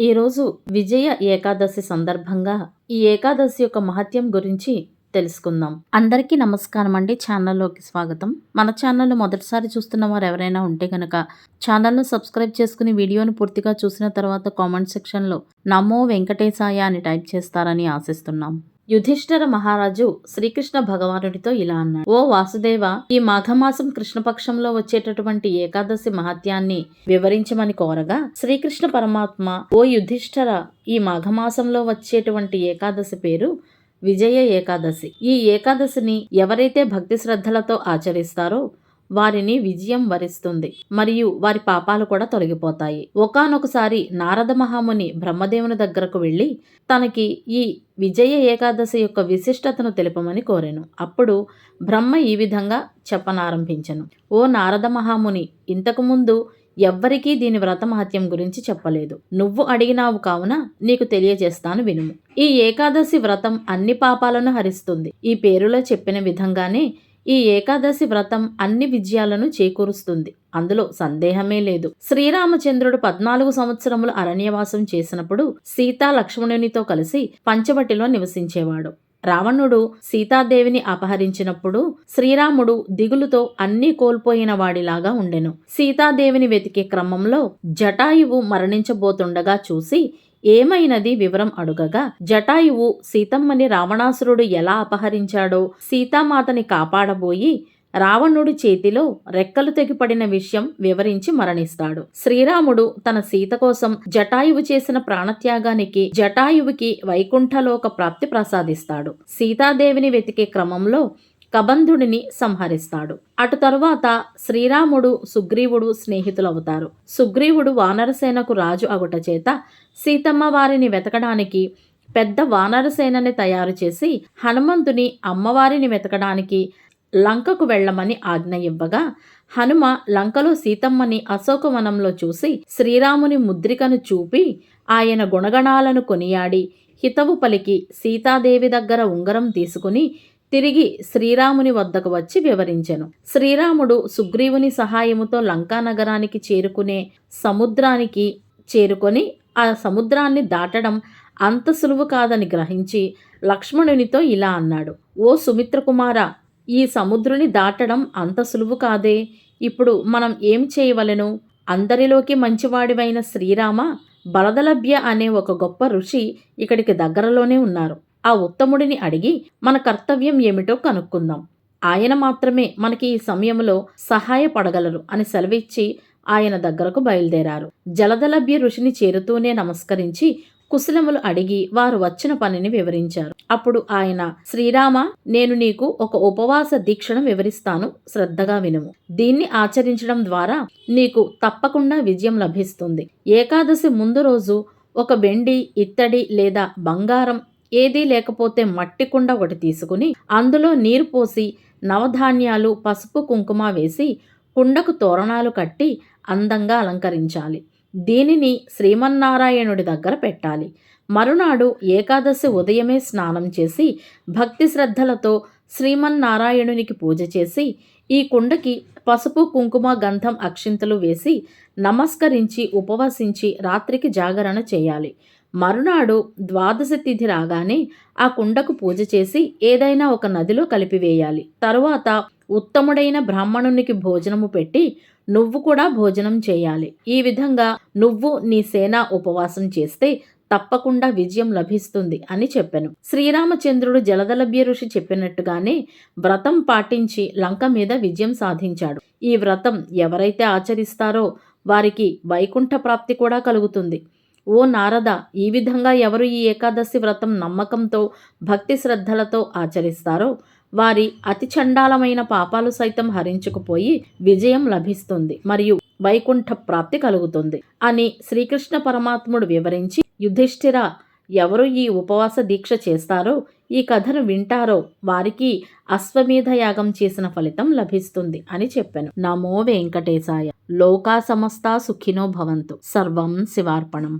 ఈరోజు విజయ ఏకాదశి సందర్భంగా ఈ ఏకాదశి యొక్క మహత్యం గురించి తెలుసుకుందాం. అందరికీ నమస్కారం అండి. ఛానల్లోకి స్వాగతం. మన ఛానల్ మొదటిసారి చూస్తున్న వారు ఎవరైనా ఉంటే కనుక ఛానల్ను సబ్స్క్రైబ్ చేసుకుని వీడియోను పూర్తిగా చూసిన తర్వాత కామెంట్ సెక్షన్లో నమో వెంకటేశాయ అని టైప్ చేస్తారని ఆశిస్తున్నాం. యుధిష్ఠిర మహారాజు శ్రీకృష్ణ భగవానుడితో ఇలా అన్నాడు: ఓ వాసుదేవ, ఈ మాఘమాసం కృష్ణపక్షంలో వచ్చేటటువంటి ఏకాదశి మహత్యాన్ని వివరించమని కోరగా శ్రీకృష్ణ పరమాత్మ, ఓ యుధిష్ఠిర, ఈ మాఘమాసంలో వచ్చేటువంటి ఏకాదశి పేరు విజయ ఏకాదశి. ఈ ఏకాదశిని ఎవరైతే భక్తి శ్రద్ధలతో ఆచరిస్తారో వారిని విజయం వరిస్తుంది మరియు వారి పాపాలు కూడా తొలగిపోతాయి. ఒకానొకసారి నారద మహాముని బ్రహ్మదేవుని దగ్గరకు వెళ్ళి తనకి ఈ విజయ ఏకాదశి యొక్క విశిష్టతను తెలుపమని కోరెను. అప్పుడు బ్రహ్మ ఈ విధంగా చెప్పనారంభించెను: ఓ నారద మహాముని, ఇంతకుముందు ఎవ్వరికీ దీని వ్రత మహత్యం గురించి చెప్పలేదు. నువ్వు అడిగినావు కావున నీకు తెలియజేస్తాను, వినుము. ఈ ఏకాదశి వ్రతం అన్ని పాపాలను హరిస్తుంది. ఈ పేరులో చెప్పిన విధంగానే ఈ ఏకాదశి వ్రతం అన్ని విజయాలను చేకూరుస్తుంది. అందులో సందేహమే లేదు. శ్రీరామచంద్రుడు 14 సంవత్సరములు అరణ్యవాసం చేసినప్పుడు సీతా లక్ష్మణునితో కలిసి పంచవటిలో నివసించేవాడు. రావణుడు సీతాదేవిని అపహరించినప్పుడు శ్రీరాముడు దిగులుతో అన్నీ కోల్పోయిన వాడిలాగా ఉండెను. సీతాదేవిని వెతికే క్రమంలో జటాయువు మరణించబోతుండగా చూసి ఏమైనది వివరం అడుగగా, జటాయువు సీతమ్మని రావణాసురుడు ఎలా అపహరించాడో, సీతామాతని కాపాడబోయి రావణుడి చేతిలో రెక్కలు తెగిపడిన విషయం వివరించి మరణిస్తాడు. శ్రీరాముడు తన సీత కోసం జటాయువు చేసిన ప్రాణత్యాగానికి జటాయువుకి వైకుంఠలోక ప్రాప్తి ప్రసాదిస్తాడు. సీతాదేవిని వెతికే క్రమంలో కబంధుడిని సంహరిస్తాడు. అటు తరువాత శ్రీరాముడు సుగ్రీవుడు స్నేహితులవుతారు. సుగ్రీవుడు వానరసేనకు రాజు అగుట చేత సీతమ్మ వారిని వెతకడానికి పెద్ద వానరసేనని తయారు చేసి హనుమంతుని అమ్మవారిని వెతకడానికి లంకకు వెళ్ళమని ఆజ్ఞ ఇవ్వగా, హనుమ లంకలో సీతమ్మని అశోకవనంలో చూసి శ్రీరాముని ముద్రికను చూపి ఆయన గుణగణాలను కొనియాడి హితవు పలికి సీతాదేవి దగ్గర ఉంగరం తీసుకుని తిరిగి శ్రీరాముని వద్దకు వచ్చి వివరించెను. శ్రీరాముడు సుగ్రీవుని సహాయముతో లంకా నగరానికి చేరుకునే సముద్రానికి చేరుకొని ఆ సముద్రాన్ని దాటడం అంత సులువు కాదని గ్రహించి లక్ష్మణునితో ఇలా అన్నాడు: ఓ సుమిత్రకుమార, ఈ సముద్రుని దాటడం అంత సులువు కాదే. ఇప్పుడు మనం ఏం చేయవలెను? అందరిలోకి మంచివాడివైన శ్రీరామ, బలదలభ్య అనే ఒక గొప్ప ఋషి ఇక్కడికి దగ్గరలోనే ఉన్నారు. ఆ ఉత్తముడిని అడిగి మన కర్తవ్యం ఏమిటో కనుక్కుందాం. ఆయన మాత్రమే మనకి ఈ సమయంలో సహాయపడగలరు అని సెలవిచ్చి ఆయన దగ్గరకు బయలుదేరారు. జలదలభ్య ఋషిని చేరుతూనే నమస్కరించి కుశలములు అడిగి వారు వచ్చిన పనిని వివరించారు. అప్పుడు ఆయన, శ్రీరామ, నేను నీకు ఒక ఉపవాస దీక్షను వివరిస్తాను, శ్రద్ధగా వినుము. దీన్ని ఆచరించడం ద్వారా నీకు తప్పకుండా విజయం లభిస్తుంది. ఏకాదశి ముందు రోజు ఒక వెండి, ఇత్తడి లేదా బంగారం ఏదీ లేకపోతే మట్టి కుండ ఒకటి తీసుకుని అందులో నీరు పోసి నవధాన్యాలు, పసుపు, కుంకుమ వేసి కుండకు తోరణాలు కట్టి అందంగా అలంకరించాలి. దీనిని శ్రీమన్నారాయణుడి దగ్గర పెట్టాలి. మరునాడు ఏకాదశి ఉదయమే స్నానం చేసి భక్తి శ్రద్ధలతో శ్రీమన్నారాయణునికి పూజ చేసి ఈ కుండకి పసుపు, కుంకుమ, గంధం, అక్షింతలు వేసి నమస్కరించి ఉపవసించి రాత్రికి జాగరణ చేయాలి. మరునాడు ద్వాదశి తిథి రాగానే ఆ కుండకు పూజ చేసి ఏదైనా ఒక నదిలో కలిపివేయాలి. తరువాత ఉత్తముడైన బ్రాహ్మణునికి భోజనము పెట్టి నువ్వు కూడా భోజనం చేయాలి. ఈ విధంగా నువ్వు నీ సేన ఉపవాసం చేస్తే తప్పకుండా విజయం లభిస్తుంది అని చెప్పెను. శ్రీరామచంద్రుడు జలదలభ్య ఋషి చెప్పినట్టుగానే వ్రతం పాటించి లంక మీద విజయం సాధించాడు. ఈ వ్రతం ఎవరైతే ఆచరిస్తారో వారికి వైకుంఠ ప్రాప్తి కూడా కలుగుతుంది. ఓ నారద, ఈ విధంగా ఎవరు ఈ ఏకాదశి వ్రతం నమ్మకంతో భక్తి శ్రద్ధలతో ఆచరిస్తారో వారి అతి చండాలమైన పాపాలు సైతం హరించుకుపోయి విజయం లభిస్తుంది మరియు వైకుంఠ ప్రాప్తి కలుగుతుంది అని శ్రీకృష్ణ పరమాత్ముడు వివరించి, యుధిష్ఠిర, ఎవరు ఈ ఉపవాస దీక్ష చేస్తారో, ఈ కథను వింటారో వారికి అశ్వమేధ యాగం చేసిన ఫలితం లభిస్తుంది అని చెప్పాను. నమో వెంకటేశాయ. లోకా సమస్తా సుఖినో భవంతు. సర్వం శివార్పణం.